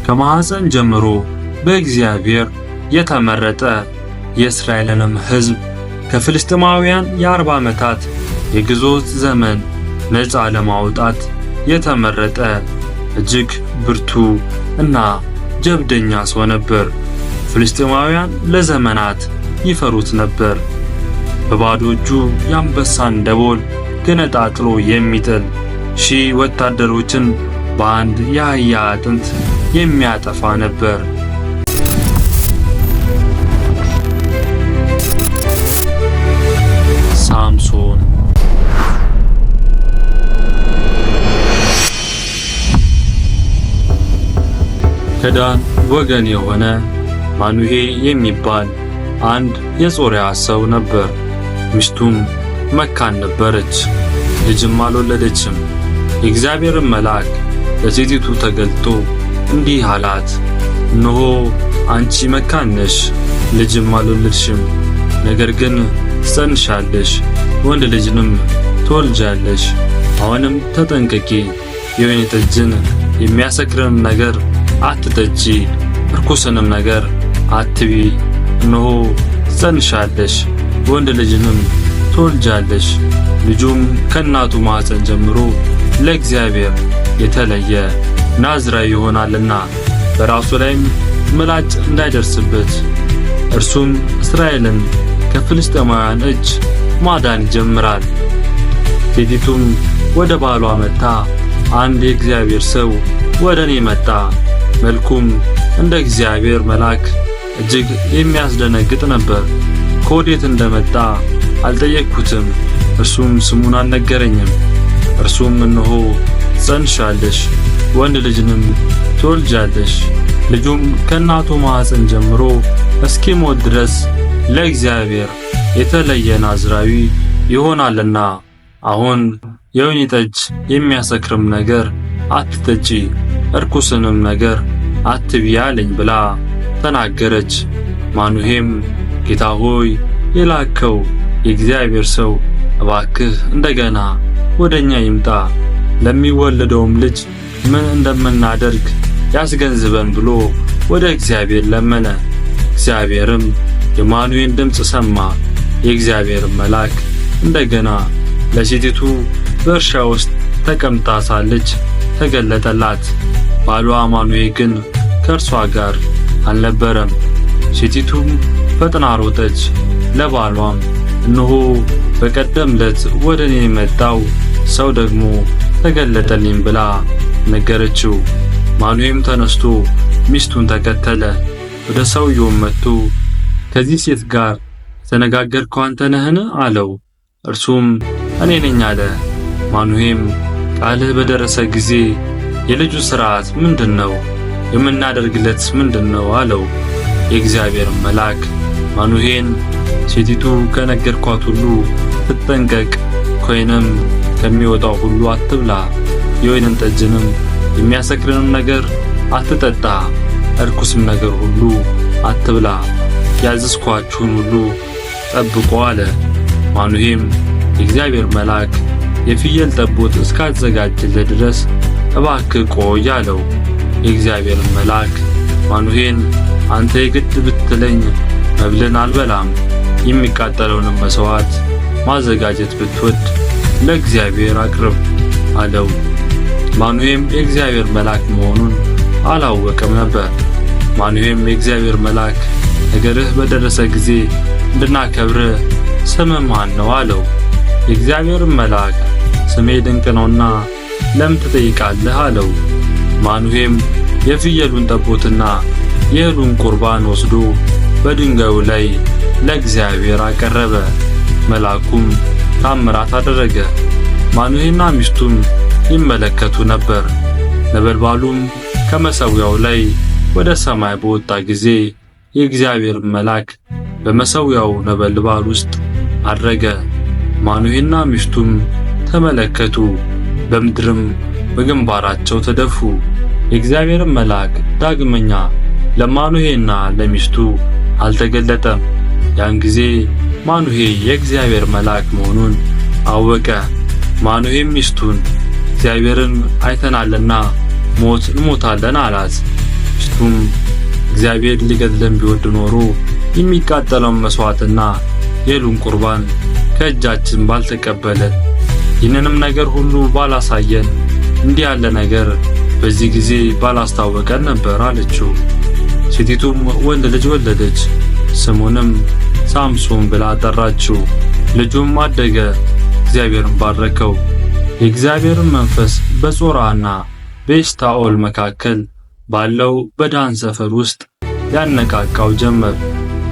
ከማኅፀን ጀምሮ በእግዚአብሔር የተመረጠ የእስራኤልንም ሕዝብ ከፍልስጥኤማውያን የ40 ዓመታት የግዞት ዘመን ነፃ ለማውጣት የተመረጠ እጅግ ብርቱ እና ጀብደኛ ሰው ነበር። ፍልስጥኤማውያን ለዘመናት ይፈሩት ነበር። በባዶ እጁ የአንበሳን ደቦል ገነጣጥሎ የሚጥል 1000 ወታደሮችን በአንድ የአህያ አጥንት የሚያጠፋ ነበር። ሳምሶን ከዳን ወገን የሆነ ማኑሄ የሚባል አንድ የጾርያ ሰው ነበር። ሚስቱም መካን ነበረች፣ ልጅም አልወለደችም። የእግዚአብሔርን መልአክ ለሴቲቱ ተገልጦ እንዲህ አላት፣ እነሆ አንቺ መካን ነሽ፣ ልጅም አልወለድሽም። ነገር ግን ትጸንሻለሽ፣ ወንድ ልጅንም ትወልጃለሽ። አሁንም ተጠንቀቂ፣ የወይን ጠጅን የሚያሰክርን ነገር አትጠጪ፣ ርኩስንም ነገር አትቢ። እነሆ ትጸንሻለሽ፣ ወንድ ልጅንም ትወልጃለሽ። ልጁም ከእናቱ ማኅፀን ጀምሮ ለእግዚአብሔር የተለየ ናዝራዊ ይሆናልና በራሱ ላይም ምላጭ እንዳይደርስበት፣ እርሱም እስራኤልን ከፍልስጥኤማውያን እጅ ማዳን ይጀምራል። ሴቲቱም ወደ ባሏ መጣ፣ አንድ የእግዚአብሔር ሰው ወደ እኔ መጣ፣ መልኩም እንደ እግዚአብሔር መልአክ እጅግ የሚያስደነግጥ ነበር። ከወዴት እንደመጣ አልጠየቅኩትም፣ እርሱም ስሙን አልነገረኝም። እርሱም እነሆ ትጸንሻለሽ፣ ወንድ ልጅንም ትወልጃለሽ፣ ልጁም ከእናቱ ማኅፀን ጀምሮ እስኪሞት ድረስ ለእግዚአብሔር የተለየ ናዝራዊ ይሆናልና አሁን የወይን ጠጅ የሚያሰክርም ነገር አትጠጪ፣ እርኩስንም ነገር አትቢ አለኝ ብላ ተናገረች። ማኑሄም ጌታ ሆይ የላከው የእግዚአብሔር ሰው እባክህ እንደገና ወደኛ ይምጣ፣ ለሚወለደውም ልጅ ምን እንደምናደርግ ያስገንዝበን ብሎ ወደ እግዚአብሔር ለመነ። እግዚአብሔርም የማኑሄን ድምፅ ሰማ። የእግዚአብሔር መልአክ እንደገና ለሴቲቱ በእርሻ ውስጥ ተቀምጣ ሳለች ተገለጠላት። ባሏ ማኑሄ ግን ከእርሷ ጋር አልነበረም። ሴቲቱም ፈጥና ሮጠች፣ ለባሏም እነሆ በቀደም ዕለት ወደ እኔ የመጣው ሰው ደግሞ ተገለጠልኝ ብላ ነገረችው። ማኑሄም ተነስቶ ሚስቱን ተከተለ። ወደ ሰውየውም መጥቶ ከዚህ ሴት ጋር የተነጋገርከው አንተ ነህን? አለው። እርሱም እኔ ነኝ አለ። ማኑሄም ቃልህ በደረሰ ጊዜ የልጁ ሥርዓት ምንድነው? የምናደርግለትስ ምንድነው? አለው። የእግዚአብሔር መልአክ ማኑሄን ሴቲቱ ከነገርኳት ሁሉ ትጠንቀቅ፣ ከወይንም ከሚወጣው ሁሉ አትብላ፣ የወይንን ጠጅንም የሚያሰክርንም ነገር አትጠጣ፣ እርኩስም ነገር ሁሉ አትብላ፣ ያዘዝኳችሁን ሁሉ ጠብቁ አለ። ማኑሄም የእግዚአብሔር መልአክ የፍየል ጠቦት እስካዘጋጅልህ ድረስ እባክህ ቆይ አለው። የእግዚአብሔር መልአክ ማኑሄን አንተ የግድ ብትለኝ መብልን አልበላም፣ የሚቃጠለውንም መሥዋዕት ማዘጋጀት ብትወድ ለእግዚአብሔር አቅርብ አለው። ማኑሄም የእግዚአብሔር መልአክ መሆኑን አላወቀም ነበር። ማኑሄም የእግዚአብሔር መልአክ ነገርህ በደረሰ ጊዜ እንድናከብርህ ስምህ ማን ነው? አለው። የእግዚአብሔር መልአክ ስሜ ድንቅ ነውና ለምን ትጠይቃለህ? አለው። ማኑሄም የፍየሉን ጠቦትና የእህሉን ቁርባን ወስዶ በድንጋዩ ላይ ለእግዚአብሔር አቀረበ። መልአኩም ታምራት አደረገ። ማኑሄና ሚስቱም ይመለከቱ ነበር። ነበልባሉም ከመሠዊያው ላይ ወደ ሰማይ በወጣ ጊዜ የእግዚአብሔር መልአክ በመሠዊያው ነበልባል ውስጥ አድረገ። ማኑሄና ሚስቱም ተመለከቱ፣ በምድርም በግንባራቸው ተደፉ። የእግዚአብሔር መልአክ ዳግመኛ ለማኑሄና ለሚስቱ አልተገለጠም። ያን ጊዜ ማኑሄ የእግዚአብሔር መልአክ መሆኑን አወቀ። ማኑሄም ሚስቱን እግዚአብሔርን አይተናልና ሞት እንሞታለን አላት። ሚስቱም እግዚአብሔር ሊገድለን ቢወድ ኖሮ የሚቃጠለውን መስዋዕትና የእህሉን ቁርባን ከእጃችን ባልተቀበለን፣ ይህንንም ነገር ሁሉ ባላሳየን፣ እንዲህ ያለ ነገር በዚህ ጊዜ ባላስታወቀን ነበር አለችው። ሴቲቱም ወንድ ልጅ ወለደች፣ ስሙንም ሳምሶን ብላ ጠራችው። ልጁም አደገ፣ እግዚአብሔርን ባረከው። የእግዚአብሔርን መንፈስ በጾርዓና በኤሽታኦል መካከል ባለው በዳን ሰፈር ውስጥ ያነቃቃው ጀመር።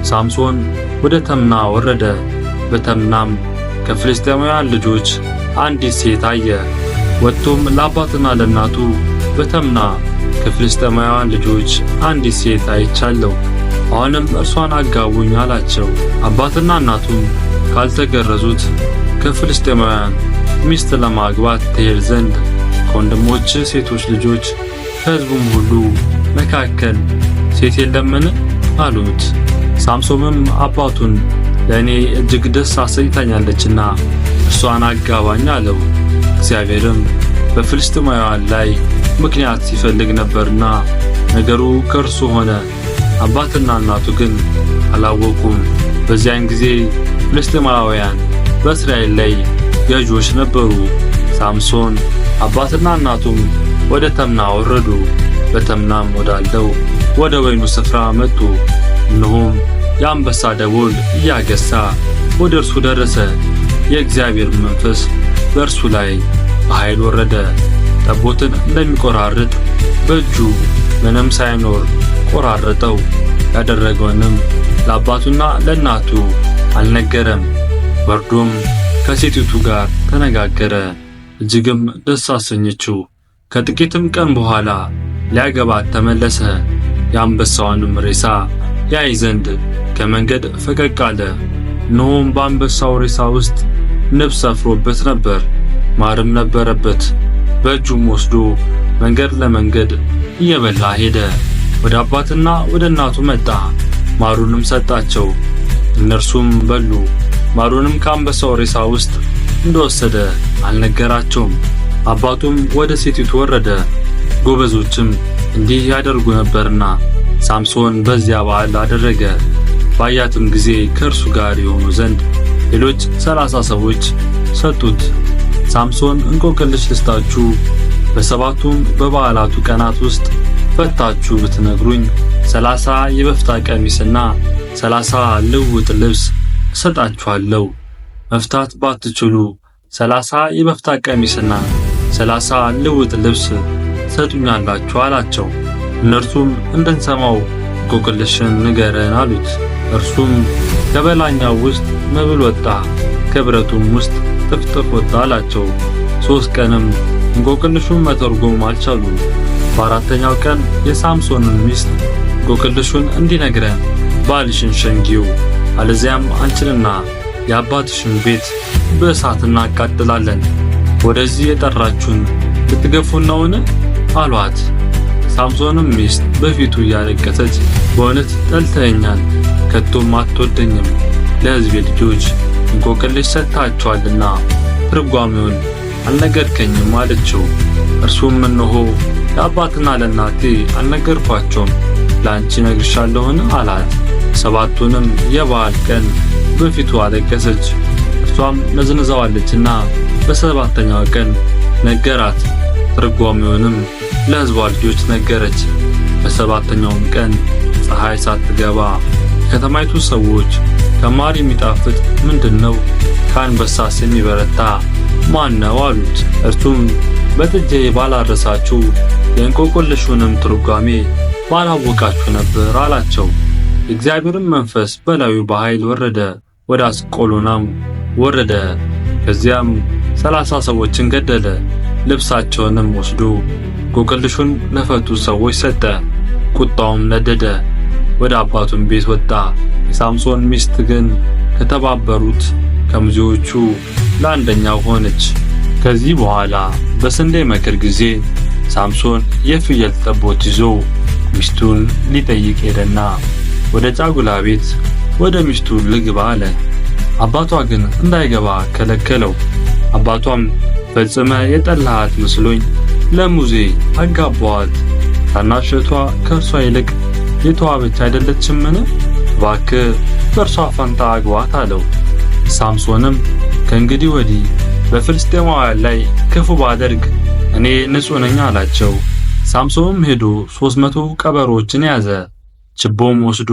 ሳምሶን ወደ ተምና ወረደ። በተምናም ከፍልስጤማውያን ልጆች አንዲት ሴት አየ። ወጥቶም ለአባትና ለእናቱ በተምና ከፍልስጤማውያን ልጆች አንዲት ሴት አይቻለሁ፣ አሁንም እርሷን አጋቡኝ አላቸው። አባትና እናቱም ካልተገረዙት ከፍልስጤማውያን ሚስት ለማግባት ትሄድ ዘንድ ከወንድሞች ሴቶች ልጆች ከሕዝቡም ሁሉ መካከል ሴት የለምን አሉት። ሳምሶንም አባቱን ለእኔ እጅግ ደስ አሰኝታኛለችና እርሷን አጋባኝ አለው። እግዚአብሔርም በፍልስጤማውያን ላይ ምክንያት ሲፈልግ ነበርና ነገሩ ከእርሱ ሆነ። አባትና እናቱ ግን አላወቁም። በዚያን ጊዜ ፍልስጤማውያን በእስራኤል ላይ ገዦች ነበሩ። ሳምሶን አባትና እናቱም ወደ ተምና ወረዱ። በተምናም ወዳለው ወደ ወይኑ ስፍራ መጡ። እነሆም የአንበሳ ደቦል እያገሳ ወደ እርሱ ደረሰ። የእግዚአብሔር መንፈስ በእርሱ ላይ በኃይል ወረደ። ጠቦትን እንደሚቆራርጥ በእጁ ምንም ሳይኖር ቆራረጠው። ያደረገውንም ለአባቱና ለእናቱ አልነገረም። ወርዶም ከሴቲቱ ጋር ተነጋገረ፣ እጅግም ደስ አሰኘችው። ከጥቂትም ቀን በኋላ ሊያገባት ተመለሰ። የአንበሳውንም ሬሳ ያይ ዘንድ ከመንገድ ፈቀቅ አለ። እነሆም በአንበሳው ሬሳ ውስጥ ንብ ሰፍሮበት ነበር፣ ማርም ነበረበት። በእጁም ወስዶ መንገድ ለመንገድ እየበላ ሄደ። ወደ አባትና ወደ እናቱ መጣ፣ ማሩንም ሰጣቸው። እነርሱም በሉ። ማሩንም ከአንበሳው ሬሳ ውስጥ እንደወሰደ አልነገራቸውም። አባቱም ወደ ሴቲቱ ወረደ፣ ጎበዞችም እንዲህ ያደርጉ ነበርና ሳምሶን በዚያ በዓል አደረገ። ባያትም ጊዜ ከእርሱ ጋር የሆኑ ዘንድ ሌሎች 30 ሰዎች ሰጡት። ሳምሶን እንቆቅልሽ ልስጣችሁ፣ በሰባቱም በበዓላቱ ቀናት ውስጥ ፈታችሁ ብትነግሩኝ 30 የበፍታ ቀሚስና 30 ልውጥ ልብስ እሰጣችኋለሁ። መፍታት ባትችሉ 30 የበፍታ ቀሚስና 30 ልውጥ ልብስ ትሰጡኛላችሁ አላቸው። እነርሱም እንድንሰማው እንቆቅልሽን ንገረን አሉት። እርሱም ከበላኛው ውስጥ መብል ወጣ፣ ከብረቱም ውስጥ ጥፍጥፍ ወጣ አላቸው። 3 ቀንም እንቆቅልሹን መተርጎም አልቻሉም። በአራተኛው ቀን የሳምሶንን ሚስት እንቆቅልሹን እንዲነግረን ባልሽን ሸንጊው፣ አለዚያም አንቺንና የአባትሽን ቤት በእሳት እናቃጥላለን። ወደዚህ የጠራችሁን ልትገፉን ነውን? አሏት። ሳምሶንም ሚስት በፊቱ እያለቀሰች በእውነት ጠልተኸኛል፣ ከቶም አትወደኝም፣ ለሕዝቤ ልጆች እንቆቅልሽ ሰጥታችኋልና ትርጓሜውን አልነገርከኝም አለችው። እርሱም እነሆ ለአባትና ለእናቴ አልነገርኳቸውም፣ ለአንቺ ነግርሻለሁን አላት። 7ቱንም የበዓል ቀን በፊቱ አለቀሰች። እርሷም ነዝንዛዋለችና በ7ኛው ቀን ነገራት። ትርጓሜውንም ለሕዝቧ ልጆች ነገረች። በ7ኛውም ቀን ፀሐይ ሳትገባ የከተማይቱ ሰዎች ከማር የሚጣፍጥ ምንድነው? ከአንበሳስ የሚበረታ ማን ነው? አሉት። እርሱም በጥጄ ባላረሳችሁ የእንቆቅልሹንም ትርጓሜ ባላወቃችሁ ነበር አላቸው። የእግዚአብሔርም መንፈስ በላዩ በኃይል ወረደ፣ ወደ አስቆሎናም ወረደ። ከዚያም 30 ሰዎችን ገደለ። ልብሳቸውንም ወስዶ እንቆቅልሹን ለፈቱ ሰዎች ሰጠ። ቁጣውም ነደደ፣ ወደ አባቱም ቤት ወጣ። የሳምሶን ሚስት ግን ከተባበሩት ከሚዜዎቹ ለአንደኛው ሆነች። ከዚህ በኋላ በስንዴ መከር ጊዜ ሳምሶን የፍየል ጠቦት ይዞ ሚስቱን ሊጠይቅ ሄደና ወደ ጫጉላ ቤት ወደ ሚስቱ ልግባ አለ። አባቷ ግን እንዳይገባ ከለከለው። አባቷም ፈጽመ የጠላሃት መስሎኝ ለሙዜ አጋባዋት፣ ታናሽ እህቷ ከእርሷ ይልቅ የተዋበች አይደለችምን? እባክህ በእርሷ ፈንታ አግባት አለው። ሳምሶንም ከእንግዲህ ወዲህ በፍልስጤማውያን ላይ ክፉ ባደርግ እኔ ንጹሕ ነኝ አላቸው። ሳምሶንም ሄዶ 300 ቀበሮችን ያዘ። ችቦም ወስዶ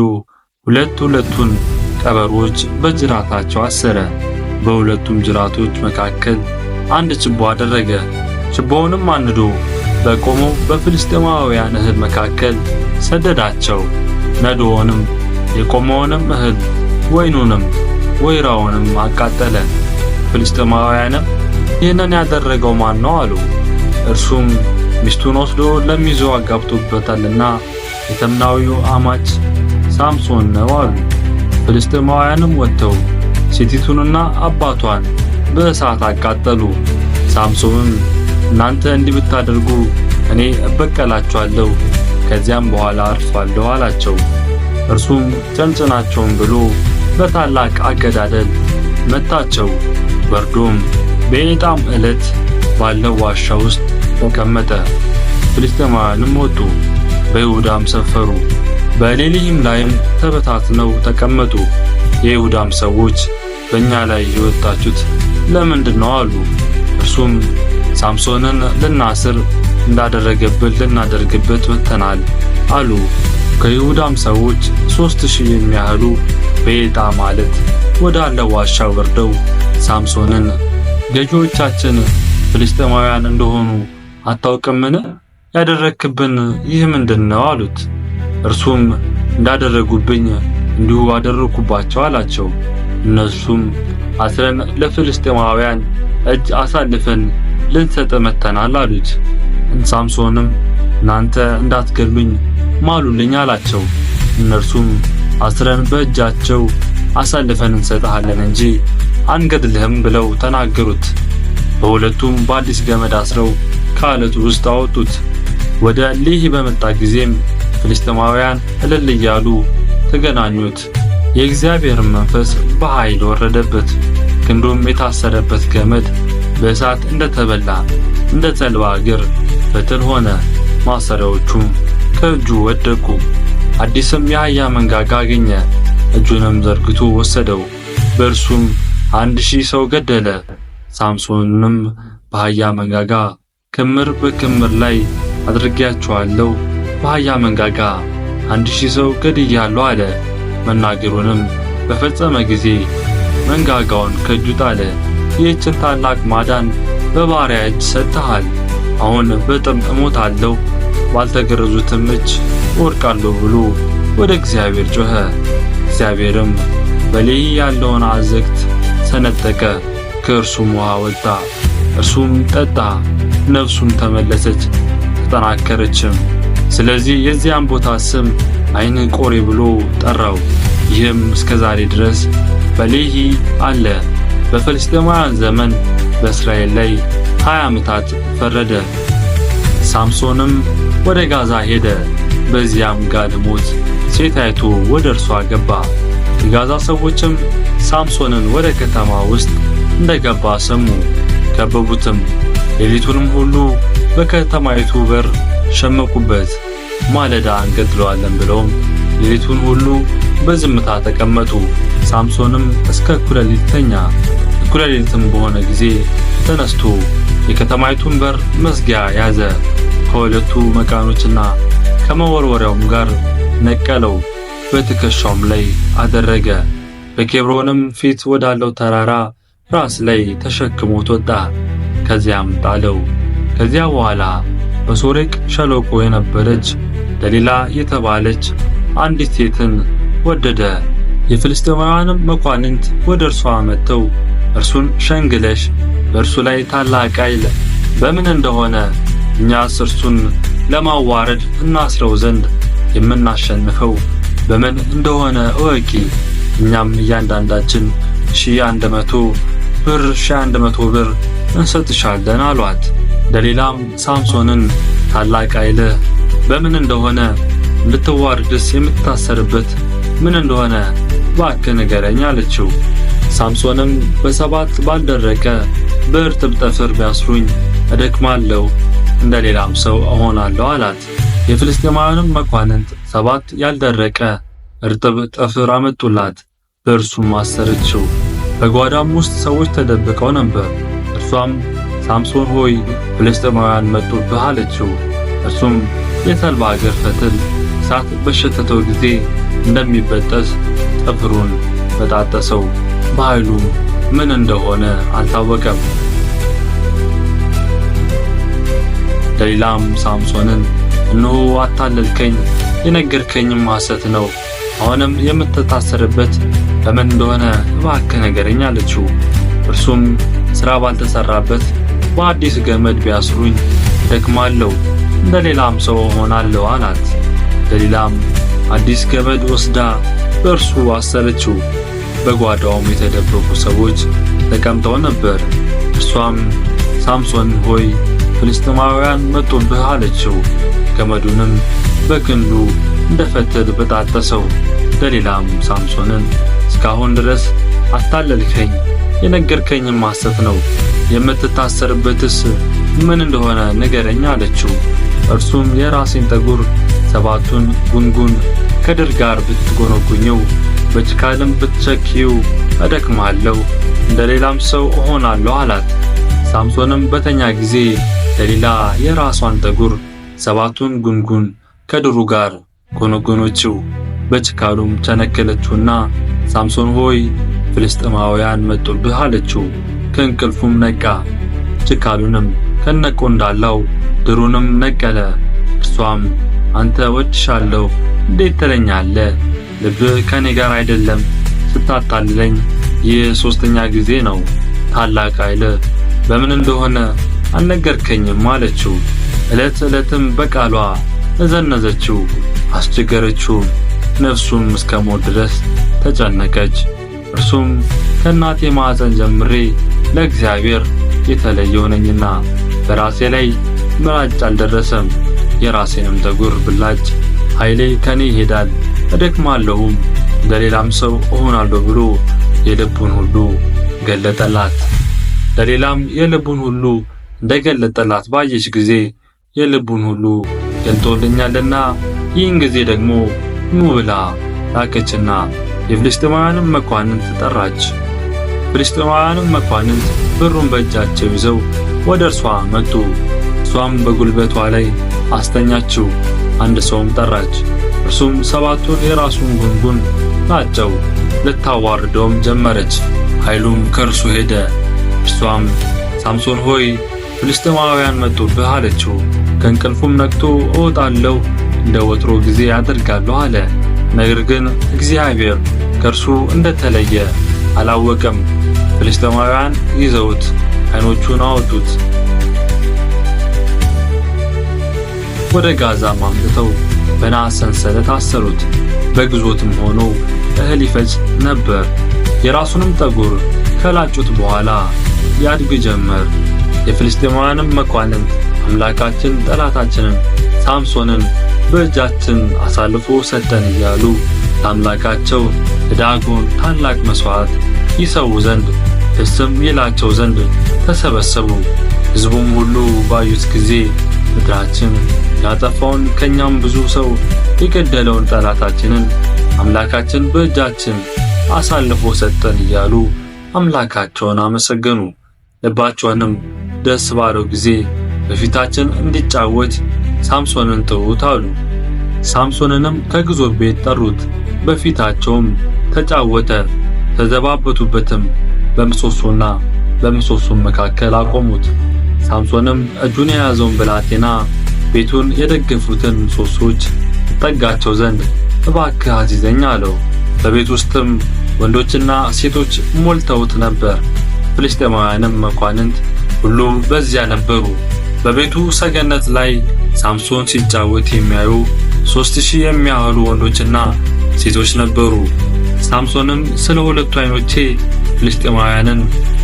ሁለቱን ቀበሮች በጅራታቸው አሰረ። በሁለቱም ጅራቶች መካከል አንድ ችቦ አደረገ። ችቦውንም አንዶ በቆመው በፍልስጤማውያን እህል መካከል ሰደዳቸው። ነዶውንም የቆመውንም እህል ወይኑንም ወይራውንም አቃጠለ። ፍልስጤማውያንም ይህንን ያደረገው ማን ነው አሉ። እርሱም ሚስቱን ወስዶ ለሚዜው አጋብቶበታልና የተምናዊው አማች ሳምሶን ነው አሉ። ፍልስጤማውያንም ወጥተው ሴቲቱንና አባቷን በእሳት አቃጠሉ። ሳምሶንም እናንተ እንዲህ ብታደርጉ እኔ እበቀላችኋለሁ፣ ከዚያም በኋላ አርፋለሁ አላቸው። እርሱም ጭንጭናቸውን ብሎ በታላቅ አገዳደል መታቸው። ወርዶም በኤጣም ዕለት ባለው ዋሻ ውስጥ ተቀመጠ። ፍልስጤማውያንም ወጡ፣ በይሁዳም ሰፈሩ። በሌሊም ላይም ተበታትነው ተቀመጡ። የይሁዳም ሰዎች በእኛ ላይ የወጣችሁት ለምንድን ነው አሉ። እርሱም ሳምሶንን ልናስር እንዳደረገብን ልናደርግበት ወጥተናል አሉ። ከይሁዳም ሰዎች 3000 የሚያህሉ በኤጣም ዓለት ወዳለው ዋሻ ወርደው ሳምሶንን ገዢዎቻችን ፍልስጤማውያን እንደሆኑ አታውቅምን? ያደረክብን ይህ ምንድነው አሉት። እርሱም እንዳደረጉብኝ እንዲሁ አደረኩባቸው አላቸው። እነሱም አስረን ለፍልስጤማውያን እጅ አሳልፈን ልንሰጥ መጥተናል አሉት። ሳምሶንም እናንተ እንዳትገሉኝ ማሉልኝ አላቸው። እነርሱም አስረን በእጃቸው አሳልፈን እንሰጥሃለን እንጂ አንገድልህም ብለው ተናገሩት። በሁለቱም በአዲስ ገመድ አስረው ከዓለቱ ውስጥ አወጡት። ወደ ሌሒ በመጣ ጊዜም ፍልስጤማውያን እልል እያሉ ተገናኙት። የእግዚአብሔርም መንፈስ በኃይል ወረደበት። ክንዱም የታሰረበት ገመድ በእሳት እንደተበላ እንደ ተልባ እግር በትል ሆነ። ማሰሪያዎቹም ከእጁ ወደቁ። አዲስም የአህያ መንጋጋ አገኘ። እጁንም ዘርግቶ ወሰደው፣ በእርሱም 1000 ሰው ገደለ። ሳምሶንም በአህያ መንጋጋ ክምር በክምር ላይ አድርጌያቸዋለሁ፣ በአህያ መንጋጋ 1000 ሰው ገድያለሁ አለ። መናገሩንም በፈጸመ ጊዜ መንጋጋውን ከእጁ ጣለ። ይህችን ታላቅ ማዳን በባሪያ እጅ ሰጥተሃል። አሁን በጥም እሞታለሁ፣ ባልተገረዙትም እጅ እወድቃለሁ ብሎ ወደ እግዚአብሔር ጮኸ። እግዚአብሔርም በሌሒ ያለውን አዘግት ሰነጠቀ፣ ከእርሱም ውሃ ወጣ። እርሱም ጠጣ፣ ነፍሱም ተመለሰች ተጠናከረችም። ስለዚህ የዚያን ቦታ ስም ዓይን ቆሬ ብሎ ጠራው። ይህም እስከ ዛሬ ድረስ በሌሒ አለ። በፍልስጤማውያን ዘመን በእስራኤል ላይ 20 ዓመታት ፈረደ። ሳምሶንም ወደ ጋዛ ሄደ። በዚያም ጋለሞት ሴት አይቶ ወደ እርሷ ገባ። የጋዛ ሰዎችም ሳምሶንን ወደ ከተማ ውስጥ እንደገባ ሰሙ፣ ከበቡትም። ሌሊቱንም ሁሉ በከተማይቱ በር ሸመቁበት። ማለዳ እንገድለዋለን ብለውም ሌሊቱን ሁሉ በዝምታ ተቀመጡ። ሳምሶንም እስከ እኩለ ሌሊት ተኛ። እኩለ ሌሊትም በሆነ ጊዜ ተነስቶ የከተማይቱን በር መዝጊያ ያዘ፣ ከሁለቱ መቃኖችና ከመወርወሪያውም ጋር ነቀለው፣ በትከሻውም ላይ አደረገ። በኬብሮንም ፊት ወዳለው ተራራ ራስ ላይ ተሸክሞት ወጣ፣ ከዚያም ጣለው። ከዚያ በኋላ በሶሬቅ ሸለቆ የነበረች ደሊላ የተባለች አንዲት ሴትን ወደደ። የፍልስጤማውያንም መኳንንት ወደ እርሷ መጥተው እርሱን ሸንግለሽ በእርሱ ላይ ታላቅ ኃይል በምን እንደሆነ እኛስ እርሱን ለማዋረድ እናስረው ዘንድ የምናሸንፈው በምን እንደሆነ እወቂ፣ እኛም እያንዳንዳችን 100 ብር 100 ብር እንሰጥሻለን አሏት። ደሊላም ሳምሶንን ታላቅ ኃይል በምን እንደሆነ እንድትዋርድስ የምትታሰርበት ምን እንደሆነ እባክህ ንገረኝ አለችው። ሳምሶንም በሰባት ባልደረቀ በእርጥብ ጠፍር ቢያስሩኝ እደክማለሁ፣ እንደ ሌላም ሰው እሆናለሁ አላት። የፍልስጤማውያንም መኳንንት 7 ያልደረቀ እርጥብ ጠፍር አመጡላት፣ በእርሱም አሰረችው። በጓዳም ውስጥ ሰዎች ተደብቀው ነበር። እርሷም ሳምሶን ሆይ ፍልስጤማውያን መጡብህ አለችው። እርሱም የተልባ እግር ፈትል እሳት በሸተተው ጊዜ እንደሚበጠስ ጠፍሩን በጣጠሰው፣ በኃይሉም ምን እንደሆነ አልታወቀም። ደሊላም ሳምሶንን እነሆ አታለልከኝ፣ የነገርከኝም ሐሰት ነው። አሁንም የምትታሰርበት በምን እንደሆነ እባክህ ንገረኝ አለችው። እርሱም ሥራ ባልተሰራበት በአዲስ ገመድ ቢያስሩኝ እደክማለሁ፣ እንደ ሌላም ሰው እሆናለሁ አላት። ደሊላም አዲስ ገመድ ወስዳ በእርሱ አሰረችው። በጓዳውም የተደበቁ ሰዎች ተቀምጠው ነበር። እርሷም ሳምሶን ሆይ ፍልስጤማውያን መጡብህ አለችው። ገመዱንም በክንዱ እንደ ፈትል በጣጠሰው። ደሊላም ሳምሶንን እስካሁን ድረስ አታለልከኝ፣ የነገርከኝም ሐሰት ነው። የምትታሰርበትስ ምን እንደሆነ ንገረኝ አለችው። እርሱም የራሴን ጠጉር 7ቱን ጉንጉን ከድር ጋር ብትጎነጉኘው በችካልም ብትቸኪው እደክማለሁ፣ እንደ ሌላም ሰው እሆናለሁ አላት። ሳምሶንም በተኛ ጊዜ ደሊላ የራሷን ጠጉር 7ቱን ጉንጉን ከድሩ ጋር ጎነጎኖችው፣ በችካሉም ቸነከለችውና ሳምሶን ሆይ ፍልስጤማውያን መጡብህ አለችው። ከእንቅልፉም ነቃ፣ ችካሉንም ከነቆንዳላው ድሩንም ነቀለ። እርሷም አንተ ወድሻለሁ እንዴት ትለኛለህ? ልብህ ከኔ ጋር አይደለም፣ ስታታልለኝ ይህ 3ኛ ጊዜ ነው። ታላቅ ኃይል በምን እንደሆነ አልነገርከኝም አለችው። ዕለት ዕለትም በቃሏ እዘነዘችው፣ አስቸገረችው። ነፍሱም እስከ ሞት ድረስ ተጨነቀች። እርሱም ከእናቴ ማኅፀን ጀምሬ ለእግዚአብሔር የተለየሁ ነኝና በራሴ ላይ ምላጭ አልደረሰም። የራሴንም ጠጉር ብላጭ ኃይሌ ከኔ ይሄዳል፣ እደክማለሁም፣ እንደሌላም ሰው እሆናለሁ ብሎ የልቡን ሁሉ ገለጠላት። ደሊላም የልቡን ሁሉ እንደገለጠላት ባየች ጊዜ የልቡን ሁሉ ገልጦልኛልና ይህን ጊዜ ደግሞ ኑ ብላ ላከችና የፍልስጤማውያንም መኳንንት ጠራች። ፍልስጤማውያንም መኳንንት ብሩን በእጃቸው ይዘው ወደ እርሷ መጡ። እርሷም በጉልበቷ ላይ አስተኛችው። አንድ ሰውም ጠራች። እርሱም 7ቱን የራሱን ጉንጉን ላጨው፣ ልታዋርደውም ጀመረች። ኃይሉም ከእርሱ ሄደ። እርሷም ሳምሶን ሆይ ፍልስጤማውያን መጡብህ አለችው። ከእንቅልፉም ነቅቶ እወጣለሁ፣ እንደ ወትሮ ጊዜ አደርጋለሁ አለ። ነገር ግን እግዚአብሔር ከእርሱ እንደተለየ አላወቀም። ፍልስጤማውያን ይዘውት ዓይኖቹን አወጡት፣ ወደ ጋዛም አምጥተው በናስ ሰንሰለት አሰሩት። በግዞትም ሆኖ እህል ይፈጭ ነበር። የራሱንም ጠጉር ከላጩት በኋላ ያድግ ጀመር። የፍልስጤማውያንም መኳንንት አምላካችን ጠላታችንን ሳምሶንን በእጃችን አሳልፎ ሰጠን እያሉ ለአምላካቸው ለዳጎን ታላቅ መሥዋዕት ይሰዉ ዘንድ ደስም ይላቸው ዘንድ ተሰበሰቡ። ሕዝቡም ሁሉ ባዩት ጊዜ ምድራችን ያጠፋውን ከኛም ብዙ ሰው የገደለውን ጠላታችንን አምላካችን በእጃችን አሳልፎ ሰጠን እያሉ አምላካቸውን አመሰገኑ። ልባቸውንም ደስ ባለው ጊዜ በፊታችን እንዲጫወት ሳምሶንን ጥሩት አሉ። ሳምሶንንም ከግዞት ቤት ጠሩት። በፊታቸውም ተጫወተ። ተዘባበቱበትም፣ በምሰሶና በምሰሶም መካከል አቆሙት። ሳምሶንም እጁን የያዘውን ብላቴና ቤቱን የደገፉትን ምሰሶች ጠጋቸው ዘንድ እባክህ አዚዘኝ አለው። በቤት ውስጥም ወንዶችና ሴቶች ሞልተውት ነበር። ፍልስጤማውያንም መኳንንት ሁሉ በዚያ ነበሩ። በቤቱ ሰገነት ላይ ሳምሶን ሲጫወት የሚያዩ 3000 የሚያህሉ ወንዶችና ሴቶች ነበሩ። ሳምሶንም ስለ 2 ዓይኖቼ ፍልስጤማውያንን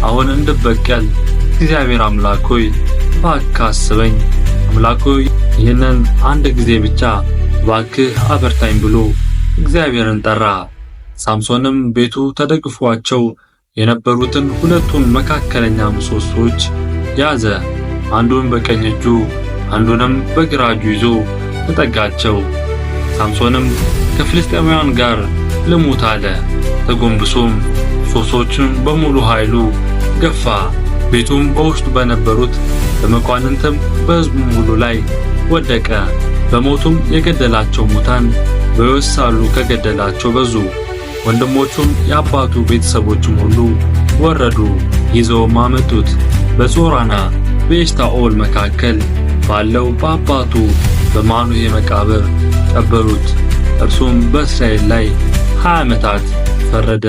አሁን እንድበቀል እግዚአብሔር አምላክ ሆይ እባክህ አስበኝ፣ አምላክ ሆይ ይህንን አንድ ጊዜ ብቻ እባክህ አበርታኝ ብሎ እግዚአብሔርን ጠራ። ሳምሶንም ቤቱ ተደግፏቸው የነበሩትን 2ቱን መካከለኛ ምሰሶች ያዘ። አንዱን በቀኝ እጁ አንዱንም በግራ እጁ ይዞ ተጠጋቸው። ሳምሶንም ከፍልስጤማውያን ጋር ልሙት አለ። ተጎንብሶም ሶሶችን በሙሉ ኃይሉ ገፋ። ቤቱም በውስጡ በነበሩት በመኳንንትም በሕዝቡም ሁሉ ላይ ወደቀ። በሞቱም የገደላቸው ሙታን በሕይወት ሳሉ ከገደላቸው በዙ። ወንድሞቹም የአባቱ ቤተሰቦችም ሁሉ ወረዱ፣ ይዘውም አመጡት። በጾራና በኤሽታኦል መካከል ባለው በአባቱ በማኑሄ መቃብር ቀበሩት። እርሱም በእስራኤል ላይ 20 ዓመታት ፈረደ።